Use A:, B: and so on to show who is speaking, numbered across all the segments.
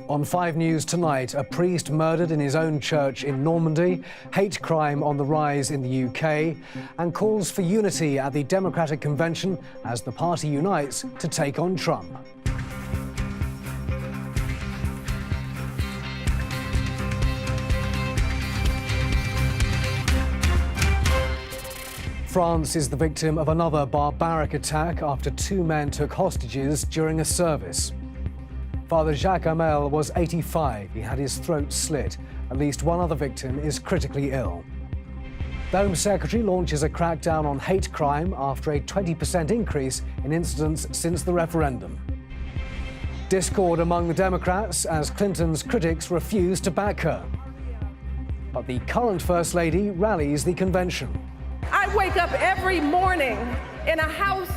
A: On 5 News tonight, a priest murdered in his own church in Normandy, hate crime on the rise in the UK, and calls for unity at the Democratic Convention as the party unites to take on Trump. France is the victim of another barbaric attack after 2 men took hostages during a service. Father Jacques Hamel was 85. He had his throat slit. At least one other victim is critically ill. The Home Secretary launches a crackdown on hate crime after a 20% increase in incidents since the referendum. Discord among the Democrats as Clinton's critics refuse to back her. But the current First Lady rallies the convention.
B: I wake up every morning in a house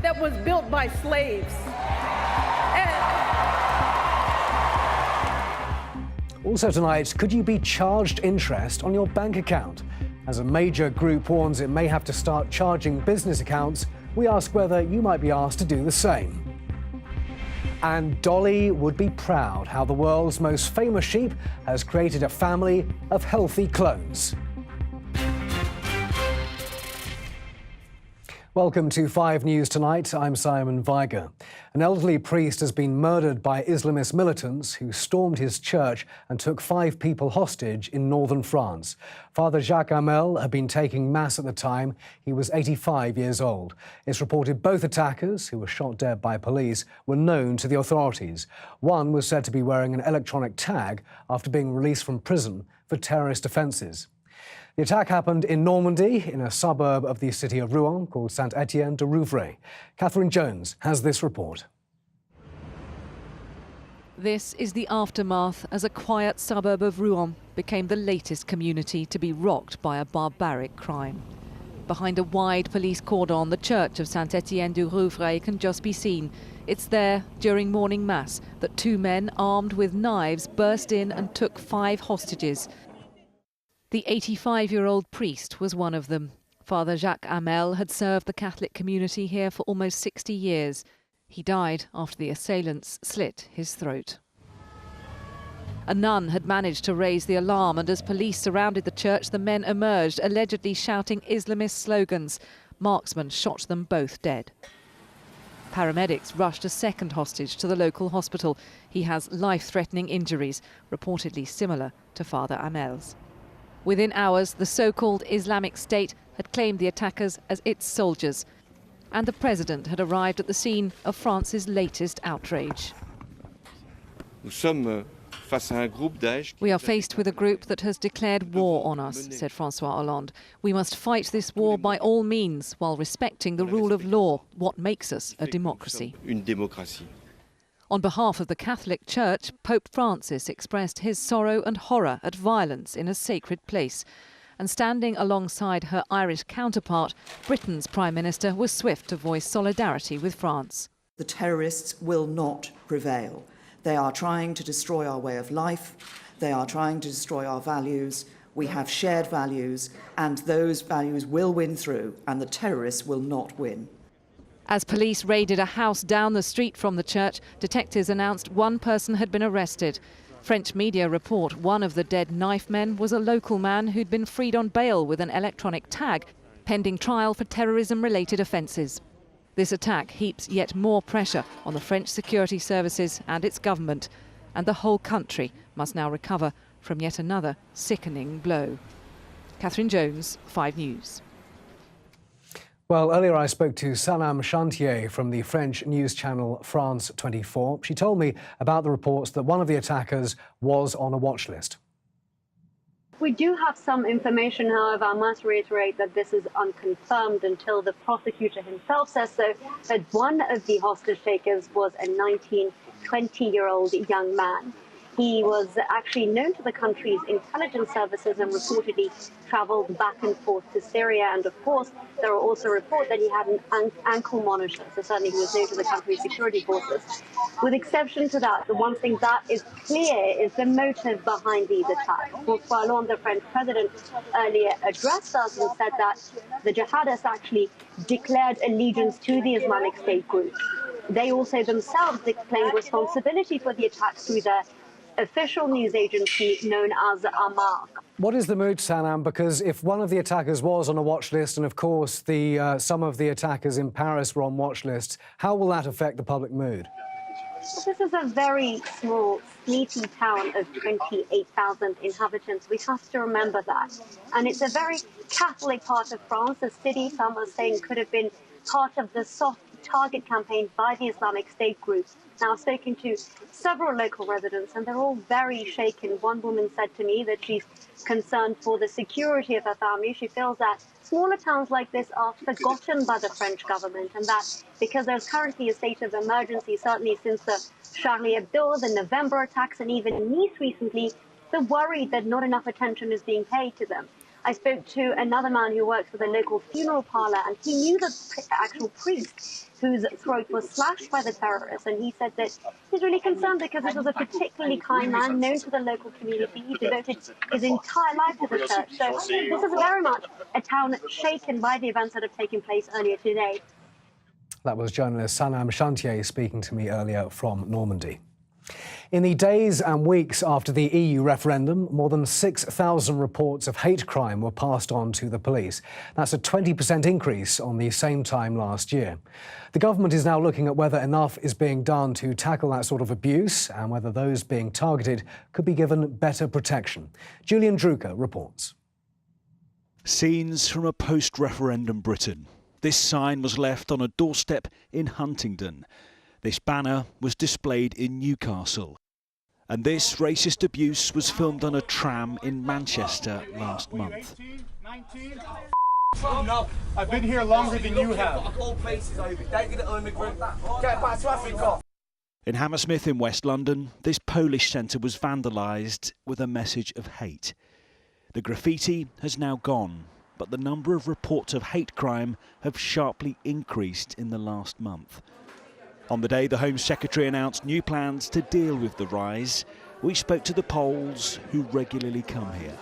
B: that was built by slaves.
A: Also tonight, could you be charged interest on your bank account? As a major group warns it may have to start charging business accounts, we ask whether you might be asked to do the same. And Dolly would be proud how the world's most famous sheep has created a family of healthy clones. Welcome to 5 News Tonight. I'm Simon Viger. An elderly priest has been murdered by Islamist militants who stormed his church and took 5 people hostage in northern France. Father Jacques Hamel had been taking mass at the time. He was 85 years old. It's reported both attackers, who were shot dead by police, were known to the authorities. One was said to be wearing an electronic tag after being released from prison for terrorist offences. The attack happened in Normandy, in a suburb of the city of Rouen called Saint-Étienne-du-Rouvray. Catherine Jones has this report.
C: This is the aftermath as a quiet suburb of Rouen became the latest community to be rocked by a barbaric crime. Behind a wide police cordon, the church of Saint-Étienne-du-Rouvray can just be seen. It's there, during morning mass, that 2 men armed with knives burst in and took 5 hostages. The 85-year-old priest was one of them. Father Jacques Hamel had served the Catholic community here for almost 60 years. He died after the assailants slit his throat. A nun had managed to raise the alarm, and as police surrounded the church, the men emerged, allegedly shouting Islamist slogans. Marksmen shot them both dead. Paramedics rushed a second hostage to the local hospital. He has life-threatening injuries, reportedly similar to Father Hamel's. Within hours, the so-called Islamic State had claimed the attackers as its soldiers, and the president had arrived at the scene of France's latest outrage. We are faced with a group that has declared war on us, said François Hollande. We must fight this war by all means while respecting the rule of law, what makes us a democracy. On behalf of the Catholic Church, Pope Francis expressed his sorrow and horror at violence in a sacred place. And standing alongside her Irish counterpart, Britain's Prime Minister was swift to voice solidarity with France.
D: The terrorists will not prevail. They are trying to destroy our way of life. They are trying to destroy our values. We have shared values, and those values will win through, and the terrorists will not win.
C: As police raided a house down the street from the church, detectives announced 1 person had been arrested. French media report one of the dead knife men was a local man who'd been freed on bail with an electronic tag, pending trial for terrorism-related offences. This attack heaps yet more pressure on the French security services and its government, and the whole country must now recover from yet another sickening blow. Catherine Jones, 5 News.
A: Well, earlier I spoke to Sanam Chantier from the French news channel France 24. She told me about the reports that one of the attackers was on a watch list.
E: We do have some information, however. I must reiterate that this is unconfirmed until the prosecutor himself says so, that one of the hostage takers was a 20-year-old young man. He was actually known to the country's intelligence services and reportedly traveled back and forth to Syria. And of course, there are also reports that he had an ankle monitor, so certainly he was known to the country's security forces. With exception to that, the one thing that is clear is the motive behind these attacks. François Hollande, the French president, earlier addressed us and said that the jihadists actually declared allegiance to the Islamic State group. they also themselves claimed responsibility for the attack through their official news agency known as Amaq.
A: What is the mood, Sanam? Because if one of the attackers was on a watch list, and of course some of the attackers in Paris were on watch lists, how will that affect the public mood?
E: This is a very small, sleepy town of 28,000 inhabitants. We have to remember that. And it's a very Catholic part of France, a city some are saying could have been part of the soft target campaign by the Islamic State group. Now, I've spoken to several local residents, and they're all very shaken. One woman said to me that she's concerned for the security of her family. She feels that smaller towns like this are forgotten by the French government, and that because there's currently a state of emergency, certainly since the Charlie Hebdo, the November attacks, and even Nice recently, they're worried that not enough attention is being paid to them. I spoke to another man who works for the local funeral parlor, and he knew the actual priest whose throat was slashed by the terrorists, and he said that he's really concerned because this was a particularly kind man known to the local community. He devoted his entire life to the church. So this is very much a town shaken by the events that have taken place earlier today.
A: That was journalist Sanam Chantier speaking to me earlier from Normandy. In the days and weeks after the EU referendum, more than 6,000 reports of hate crime were passed on to the police. That's a 20% increase on the same time last year. The government is now looking at whether enough is being done to tackle that sort of abuse and whether those being targeted could be given better protection. Julian Drucker reports.
F: Scenes from a post-referendum Britain. This sign was left on a doorstep in Huntingdon. This banner was displayed in Newcastle. And this racist abuse was filmed on a tram in Manchester last month.
G: No, I've been here longer than you have.
F: In Hammersmith in West London, this Polish centre was vandalised with a message of hate. The graffiti has now gone, but the number of reports of hate crime have sharply increased in the last month. On the day the Home Secretary announced new plans to deal with the rise, we spoke to the Poles who regularly come here.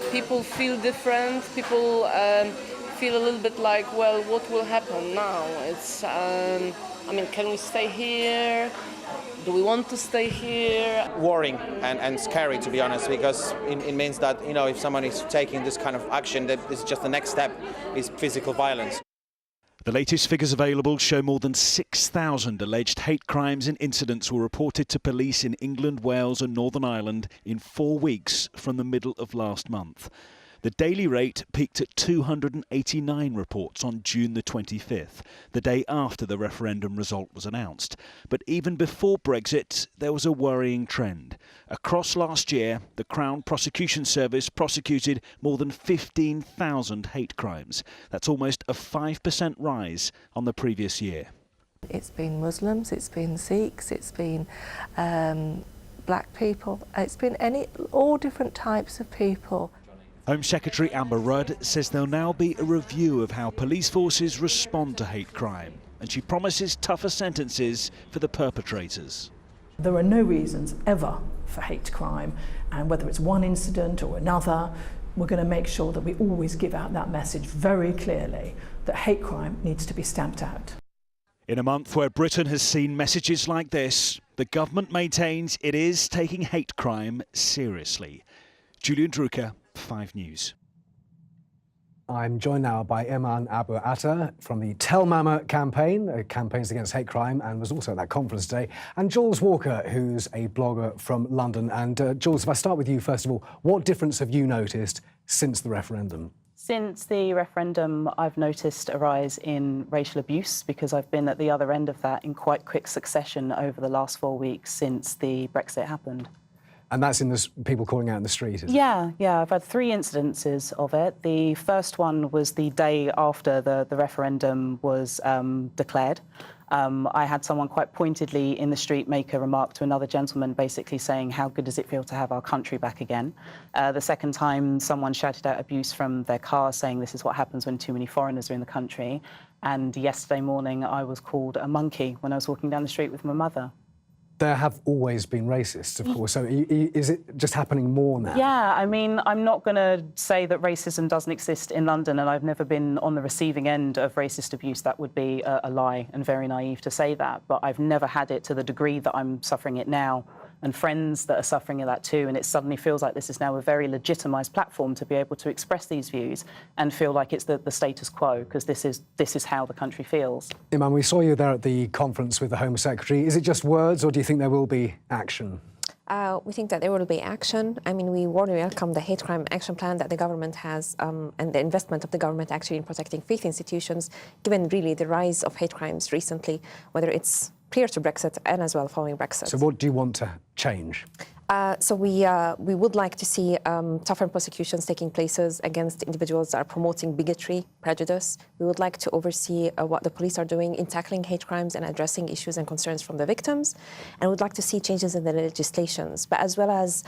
B: People feel different. People feel a little bit like, well, what will happen now? It's, I mean, can we stay here? Do we want to stay here?
H: Worrying and scary, to be honest, because it means that, you know, if someone is taking this kind of action, that this is just the next step is physical violence.
F: The latest figures available show more than 6,000 alleged hate crimes and incidents were reported to police in England, Wales and Northern Ireland in 4 weeks from the middle of last month. The daily rate peaked at 289 reports on June the 25th, the day after the referendum result was announced. But even before Brexit, there was a worrying trend. Across last year, the Crown Prosecution Service prosecuted more than 15,000 hate crimes. That's almost a 5% rise on the previous year.
I: It's been Muslims, it's been Sikhs, it's been black people, it's been all different types of people.
F: Home Secretary Amber Rudd says there'll now be a review of how police forces respond to hate crime, and she promises tougher sentences for the perpetrators.
J: There are no reasons ever for hate crime, and whether it's one incident or another, we're going to make sure that we always give out that message very clearly that hate crime needs to be stamped out.
F: In a month where Britain has seen messages like this, the government maintains it is taking hate crime seriously. Julian Drucker, 5 News.
A: I'm joined now by Iman Abu Atta from the Tell Mama campaign, campaigns against hate crime, and was also at that conference today, and Jules Walker, who's a blogger from London. And Jules, if I start with you, first of all, what difference have you noticed since the referendum?
K: Since the referendum, I've noticed a rise in racial abuse because I've been at the other end of that in quite quick succession over the last 4 weeks since the Brexit happened.
A: And that's in the people calling out in the street, is it?
K: Yeah. I've had 3 incidences of it. The first one was the day after the referendum was declared. I had someone quite pointedly in the street make a remark to another gentleman basically saying, how good does it feel to have our country back again? The second time, someone shouted out abuse from their car saying this is what happens when too many foreigners are in the country. And yesterday morning, I was called a monkey when I was walking down the street with my mother.
A: there have always been racists, of course. So is it just happening more now?
K: Yeah, I mean, I'm not going to say that racism doesn't exist in London, and I've never been on the receiving end of racist abuse. That would be a lie and very naive to say that. But I've never had it to the degree that I'm suffering it now, and friends that are suffering of that too. And it suddenly feels like this is now a very legitimised platform to be able to express these views and feel like it's the status quo, because this is how the country feels.
A: Iman, we saw you there at the conference with the Home Secretary. Is it just words, or do you think there will be action?
L: We think that there will be action. I mean, we warmly welcome the hate crime action plan that the government has and the investment of the government actually in protecting faith institutions, given really the rise of hate crimes recently, whether it's prior to Brexit and as well following Brexit.
A: So what do you want to change?
L: So we would like to see tougher prosecutions taking places against individuals that are promoting bigotry, prejudice. We would like to oversee what the police are doing in tackling hate crimes and addressing issues and concerns from the victims. And we'd like to see changes in the legislations, but as well as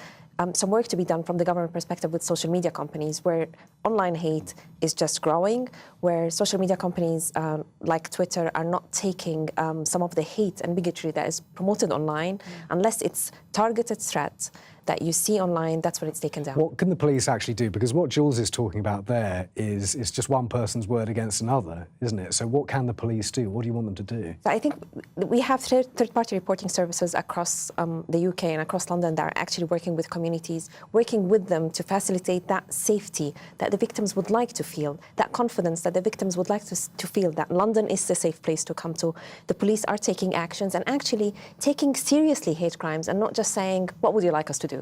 L: some work to be done from the government perspective with social media companies, where online hate is just growing, where social media companies like Twitter are not taking some of the hate and bigotry that is promoted online, unless it's targeted threats that you see online, that's when it's taken down.
A: What can the police actually do? Because what Jules is talking about there is just one person's word against another, isn't it? So what can the police do? What do you want them to do?
L: I think we have third-party reporting services across the UK and across London that are actually working with communities, working with them to facilitate that safety that the victims would like to feel, that confidence that the victims would like to feel, that London is a safe place to come to. The police are taking actions and actually taking seriously hate crimes and not just saying, what would you like us to do?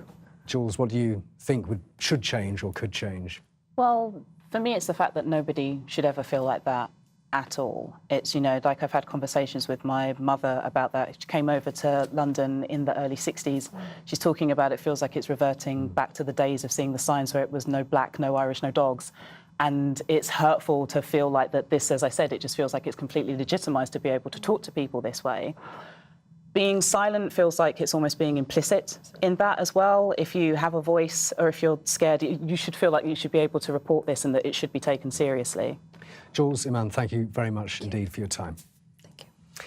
A: Jules, what do you think should change or could change?
K: Well, for me, it's the fact that nobody should ever feel like that at all. It's, like I've had conversations with my mother about that. She came over to London in the early 60s. She's talking about it feels like it's reverting back to the days of seeing the signs where it was no black, no Irish, no dogs. And it's hurtful to feel like that this, as I said, it just feels like it's completely legitimised to be able to talk to people this way. Being silent feels like it's almost being implicit in that as well. If you have a voice or if you're scared, you should feel like you should be able to report this and that it should be taken seriously.
A: Jules, Iman, thank you very much indeed for your time.
L: Thank you.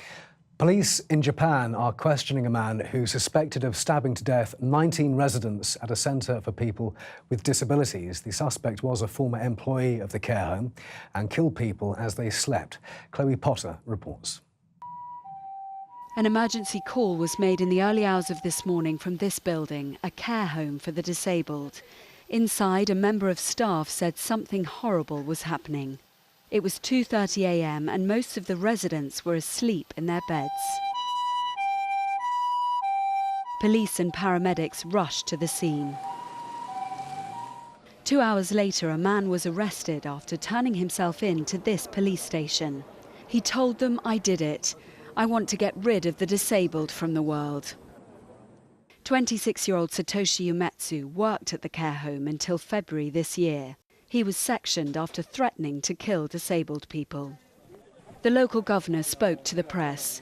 A: Police in Japan are questioning a man who's suspected of stabbing to death 19 residents at a centre for people with disabilities. The suspect was a former employee of the care home and killed people as they slept. Chloe Potter reports.
M: An emergency call was made in the early hours of this morning from this building, a care home for the disabled. Inside, a member of staff said something horrible was happening. It was 2:30 a.m. and most of the residents were asleep in their beds. Police and paramedics rushed to the scene. 2 hours later, a man was arrested after turning himself in to this police station. He told them, "I did it. I want to get rid of the disabled from the world." 26-year-old Satoshi Umetsu worked at the care home until February this year. He was sectioned after threatening to kill disabled people. The local governor spoke to the press.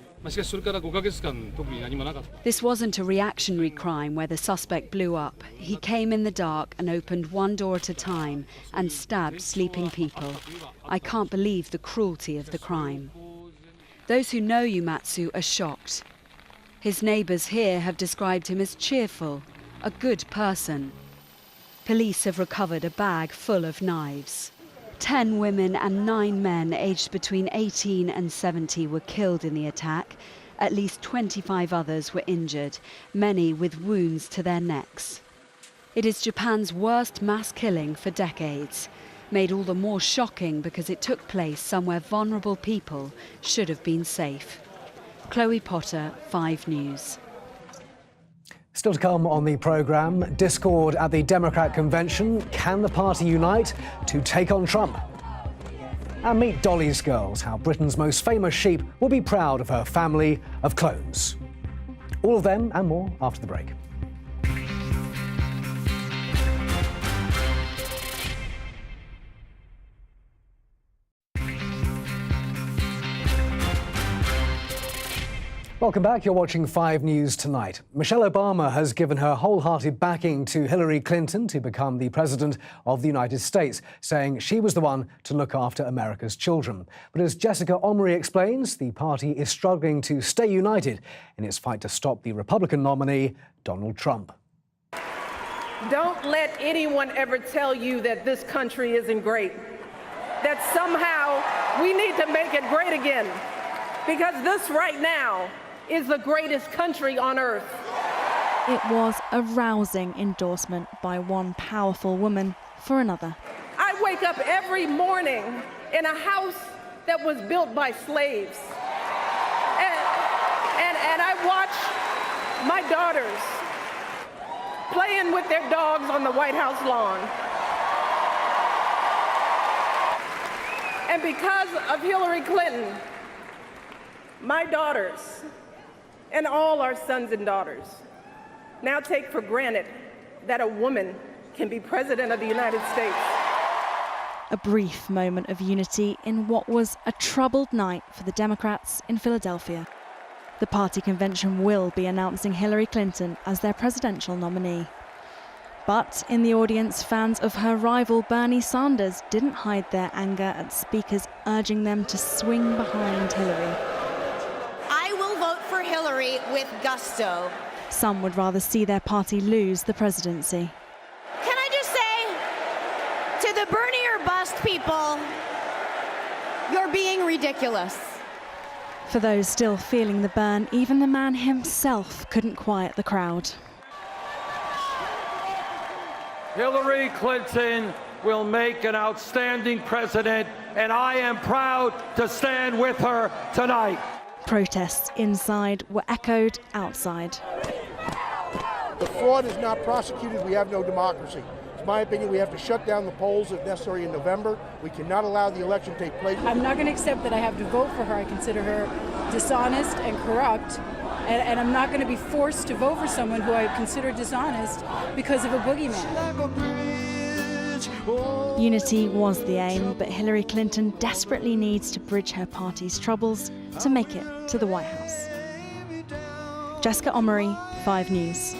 M: This wasn't a reactionary crime where the suspect blew up. He came in the dark and opened one door at a time and stabbed sleeping people. I can't believe the cruelty of the crime. Those who know Umetsu are shocked. His neighbours here have described him as cheerful, a good person. Police have recovered a bag full of knives. 10 women and 9 men aged between 18 and 70 were killed in the attack. At least 25 others were injured, many with wounds to their necks. It is Japan's worst mass killing for decades, made all the more shocking because it took place somewhere vulnerable people should have been safe. Chloe Potter, 5 News.
A: Still to come on the programme, discord at the Democrat convention. Can the party unite to take on Trump? And meet Dolly's girls, how Britain's most famous sheep will be proud of her family of clones. All of them and more after the break. Welcome back. You're watching 5 News Tonight. Michelle Obama has given her wholehearted backing to Hillary Clinton to become the President of the United States, saying she was the one to look after America's children. But as Jessica Omri explains, the party is struggling to stay united in its fight to stop the Republican nominee, Donald Trump.
N: Don't let anyone ever tell you that this country isn't great, that somehow we need to make it great again, because this right now is the greatest country on earth.
O: It was a rousing endorsement by one powerful woman for another.
N: I wake up every morning in a house that was built by slaves. And I watch my daughters playing with their dogs on the White House lawn. And because of Hillary Clinton, my daughters and all our sons and daughters now take for granted that a woman can be President of the United States.
O: A brief moment of unity in what was a troubled night for the Democrats in Philadelphia. The party convention will be announcing Hillary Clinton as their presidential nominee. But in the audience, fans of her rival Bernie Sanders didn't hide their anger at speakers urging them to swing behind Hillary.
P: Hillary with gusto.
O: Some would rather see their party lose the presidency.
P: Can I just say to the Bernie or bust people, you're being ridiculous.
O: For those still feeling the burn, even the man himself couldn't quiet the crowd.
Q: Hillary Clinton will make an outstanding president, and I am proud to stand with her tonight.
O: Protests inside were echoed outside.
R: The fraud is not prosecuted. We have no democracy. It's my opinion we have to shut down the polls if necessary in November. We cannot allow the election to take place.
S: I'm not going to accept that I have to vote for her. I consider her dishonest and corrupt. And I'm not going to be forced to vote for someone who I consider dishonest because of a boogeyman.
O: Unity was the aim, but Hillary Clinton desperately needs to bridge her party's troubles to make it to the White House. Jessica Omri, 5 News.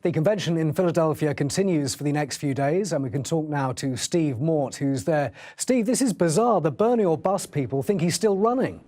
A: The convention in Philadelphia continues for the next few days, and we can talk now to Steve Mort, who's there. Steve, this is bizarre. The Bernie or bust people think he's still running.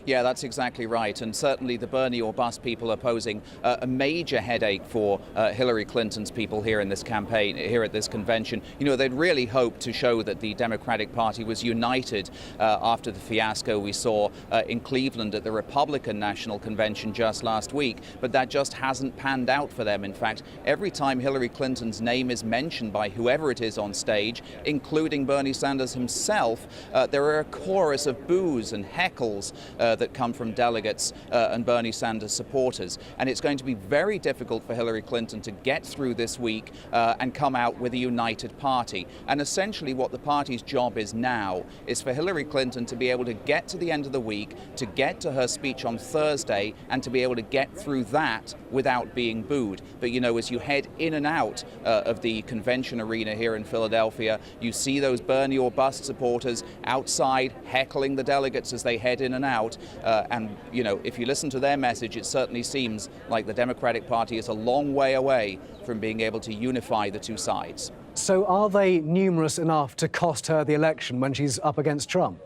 T: Yeah, that's exactly right. And certainly the Bernie or bust people are posing a major headache for Hillary Clinton's people here in this campaign, here at this convention. You know, they'd really hoped to show that the Democratic Party was united after the fiasco we saw in Cleveland at the Republican National Convention just last week. But that just hasn't panned out for them. In fact, every time Hillary Clinton's name is mentioned by whoever it is on stage, including Bernie Sanders himself, there are a chorus of boos and heckles that come from delegates and Bernie Sanders supporters. And it's going to be very difficult for Hillary Clinton to get through this week and come out with a united party. And essentially what the party's job is now is for Hillary Clinton to be able to get to the end of the week, to get to her speech on Thursday, and to be able to get through that without being booed. But you know, as you head in and out of the convention arena here in Philadelphia, you see those Bernie or bust supporters outside heckling the delegates as they head in and out. And, you know, if you listen to their message, it certainly seems like the Democratic Party is a long way away from being able to unify the two sides.
A: So are they numerous enough to cost her the election when she's up against Trump?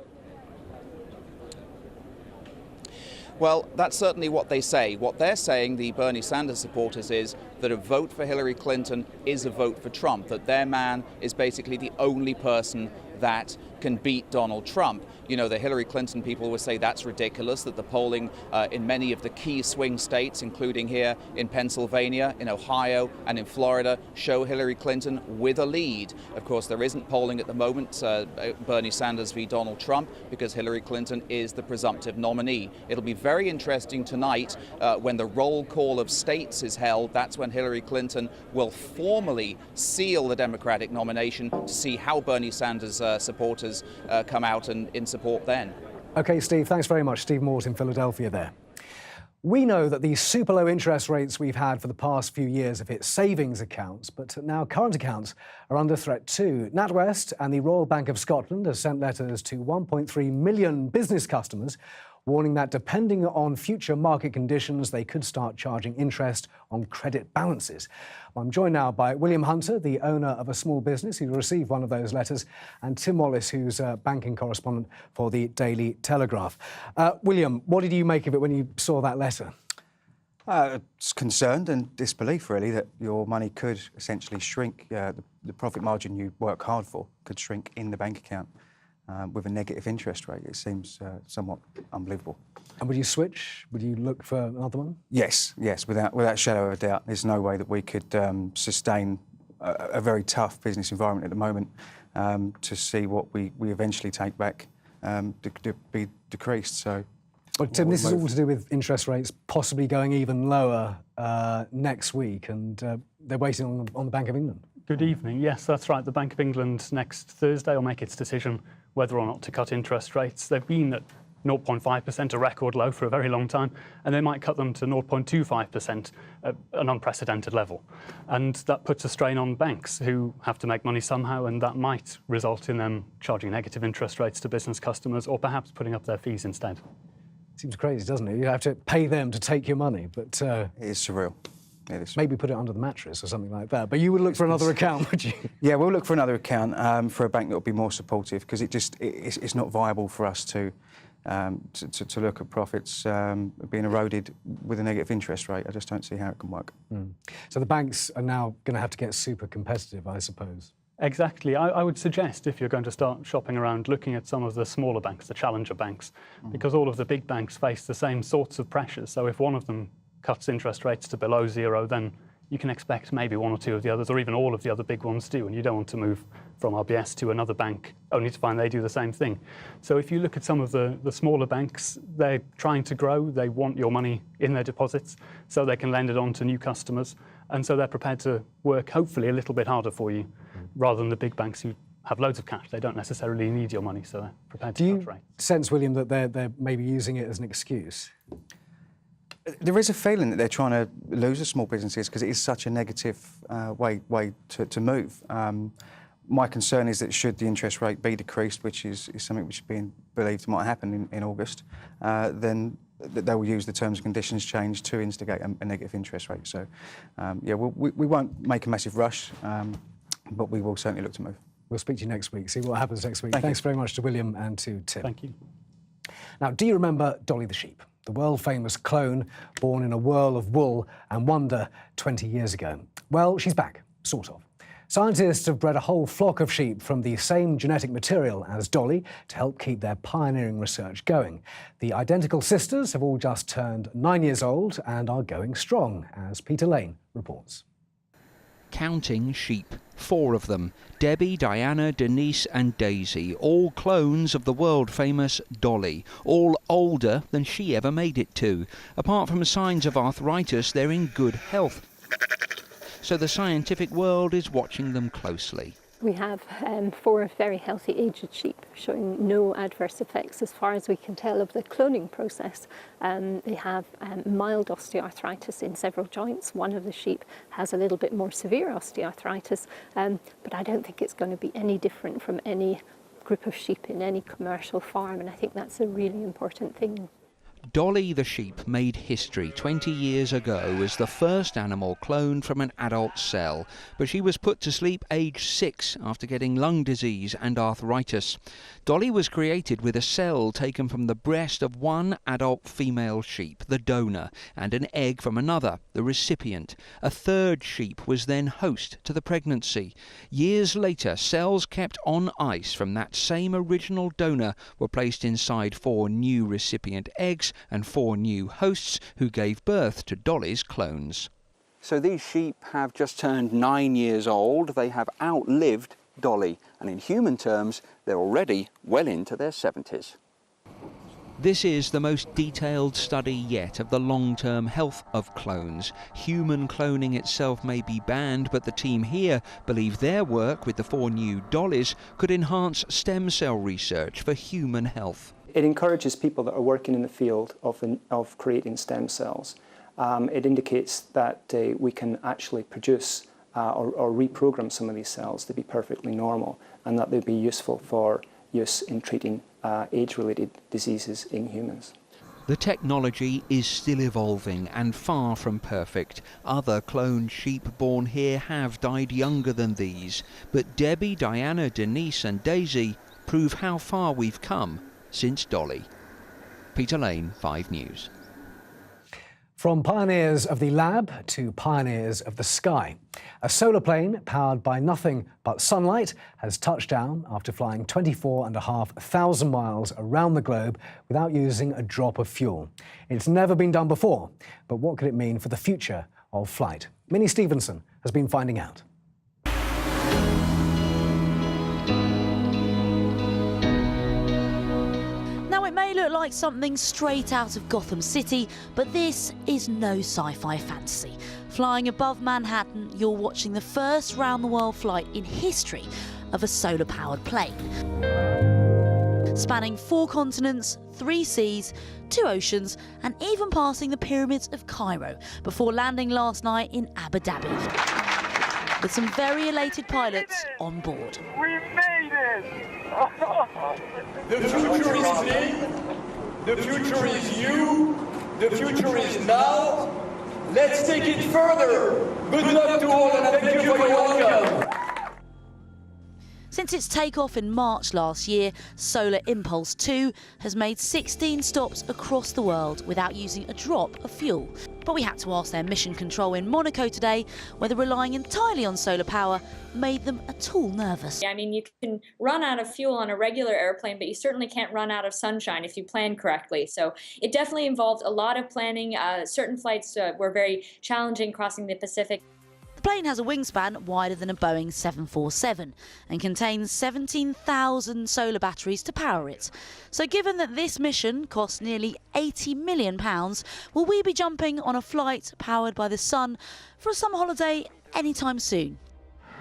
T: Well, that's certainly what they say. What they're saying, the Bernie Sanders supporters, is that a vote for Hillary Clinton is a vote for Trump, that their man is basically the only person that can beat Donald Trump. You know, the Hillary Clinton people would say that's ridiculous, that the polling in many of the key swing states, including here in Pennsylvania, in Ohio and in Florida, show Hillary Clinton with a lead. Of course, there isn't polling at the moment, Bernie Sanders v. Donald Trump, because Hillary Clinton is the presumptive nominee. It'll be very interesting tonight when the roll call of states is held. That's when Hillary Clinton will formally seal the Democratic nomination, to see how Bernie Sanders supporters come out in support then.
A: OK, Steve, thanks very much. Steve Mort in Philadelphia there. We know that the super low interest rates we've had for the past few years have hit savings accounts, but now current accounts are under threat too. NatWest and the Royal Bank of Scotland have sent letters to 1.3 million business customers, warning that depending on future market conditions, they could start charging interest on credit balances. I'm joined now by William Hunter, the owner of a small business who received one of those letters, and Tim Wallace, who's a banking correspondent for the Daily Telegraph. William, what did you make of it when you saw that letter?
U: It's concerned and disbelief, really, that your money could essentially shrink. The profit margin you work hard for could shrink in the bank account. With a negative interest rate. It seems somewhat unbelievable.
A: And would you switch? Would you look for another one?
U: Yes, without shadow of a doubt. There's no way that we could sustain a very tough business environment at the moment to see what we eventually take back to be decreased. So,
A: well, Tim, this is all to do with interest rates possibly going even lower next week, and they're waiting on the Bank of England.
V: Good evening. Yes, that's right. The Bank of England next Thursday will make its decision whether or not to cut interest rates. They've been at 0.5%, a record low for a very long time, and they might cut them to 0.25% at an unprecedented level. And that puts a strain on banks who have to make money somehow, and that might result in them charging negative interest rates to business customers or perhaps putting up their fees instead.
A: Seems crazy, doesn't it? You have to pay them to take your money, but...
U: it is surreal.
A: Maybe put it under the mattress or something like that. But you would look for another account, would you?
U: Yeah, we'll look for another account for a bank that will be more supportive, because it's not viable for us to look at profits being eroded with a negative interest rate. I just don't see how it can work.
A: So the banks are now going to have to get super competitive, I suppose.
V: Exactly. I would suggest, if you're going to start shopping around, looking at some of the smaller banks, the challenger banks, because all of the big banks face the same sorts of pressures. So if one of them cuts interest rates to below zero, then you can expect maybe one or two of the others, or even all of the other big ones do, and you don't want to move from RBS to another bank only to find they do the same thing. So if you look at some of the smaller banks, they're trying to grow, they want your money in their deposits so they can lend it on to new customers, and so they're prepared to work hopefully a little bit harder for you, rather than the big banks who have loads of cash. They don't necessarily need your money, so they're prepared to cut rates. Do you
A: sense, William, that they're maybe using it as an excuse?
U: There is a feeling that they're trying to lose the small businesses because it is such a negative way to move. My concern is that should the interest rate be decreased, which is something which is being believed might happen in August, then they will use the terms and conditions change to instigate a negative interest rate. So, yeah, we won't make a massive rush, but we will certainly look to move.
A: We'll speak to you next week, see what happens next week.
U: Thanks
A: Thanks very much to William and to Tim.
V: Thank you.
A: Now, do you remember Dolly the sheep? The world-famous clone born in a whirl of wool and wonder 20 years ago. Well, she's back, sort of. Scientists have bred a whole flock of sheep from the same genetic material as Dolly to help keep their pioneering research going. The identical sisters have all just turned 9 years old and are going strong, as Peter Lane reports.
W: Counting sheep, 4 of them, Debbie, Diana, Denise and Daisy, all clones of the world-famous Dolly, all older than she ever made it to. Apart from signs of arthritis, they're in good health. So the scientific world is watching them closely.
X: We have 4 very healthy aged sheep showing no adverse effects as far as we can tell of the cloning process. They have mild osteoarthritis in several joints. One of the sheep has a little bit more severe osteoarthritis, but I don't think it's going to be any different from any group of sheep in any commercial farm, and I think that's a really important thing.
W: Dolly the sheep made history 20 years ago as the first animal cloned from an adult cell, but she was put to sleep age 6 after getting lung disease and arthritis. Dolly was created with a cell taken from the breast of one adult female sheep, the donor, and an egg from another, the recipient. A third sheep was then host to the pregnancy. Years later, cells kept on ice from that same original donor were placed inside 4 new recipient eggs and 4 new hosts who gave birth to Dolly's clones. So these sheep have just turned 9 years old. They have outlived Dolly, and in human terms, they're already well into their 70s. This is the most detailed study yet of the long-term health of clones. Human cloning itself may be banned, but the team here believe their work with the 4 new Dollys could enhance stem cell research for human health.
C: It encourages people that are working in the field of creating stem cells. It indicates that we can actually produce or reprogram some of these cells to be perfectly normal, and that they'll be useful for use in treating age-related diseases in humans.
W: The technology is still evolving and far from perfect. Other cloned sheep born here have died younger than these, but Debbie, Diana, Denise and Daisy prove how far we've come since Dolly. Peter Lane, 5 News.
A: From pioneers of the lab to pioneers of the sky, a solar plane powered by nothing but sunlight has touched down after flying 24,500 miles around the globe without using a drop of fuel. It's never been done before, but what could it mean for the future of flight? Minnie Stevenson has been finding out.
D: It may look like something straight out of Gotham City, but this is no sci-fi fantasy. Flying above Manhattan, you're watching the first round-the-world flight in history of a solar-powered plane. Spanning 4 continents, 3 seas, 2 oceans, and even passing the pyramids of Cairo before landing last night in Abu Dhabi. With some very elated pilots on board.
E: We made it! The future is me, the future is you, the future is now. Let's take it further. Good luck to all and thank you for your welcome.
D: Since its takeoff in March last year, Solar Impulse 2 has made 16 stops across the world without using a drop of fuel. But we had to ask their mission control in Monaco today whether relying entirely on solar power made them at all nervous.
G: I mean, you can run out of fuel on a regular airplane, but you certainly can't run out of sunshine if you plan correctly. So it definitely involved a lot of planning. Certain flights were very challenging, crossing the Pacific.
D: The plane has a wingspan wider than a Boeing 747 and contains 17,000 solar batteries to power it. So given that this mission cost nearly £80 million, will we be jumping on a flight powered by the sun for a summer holiday anytime soon?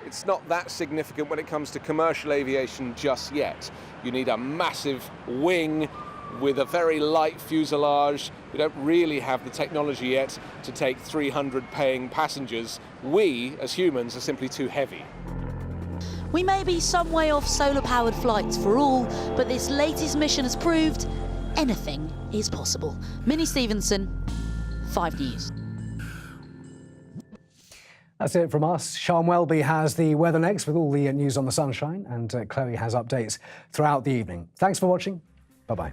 Y: It's not that significant when it comes to commercial aviation just yet. You need a massive wing with a very light fuselage. We don't really have the technology yet to take 300 paying passengers. We, as humans, are simply too heavy.
D: We may be some way off solar-powered flights for all, but this latest mission has proved anything is possible. Minnie Stevenson, 5 News.
A: That's it from us. Sian Welby has the weather next with all the news on the sunshine, and Chloe has updates throughout the evening. Thanks for watching. Bye-bye.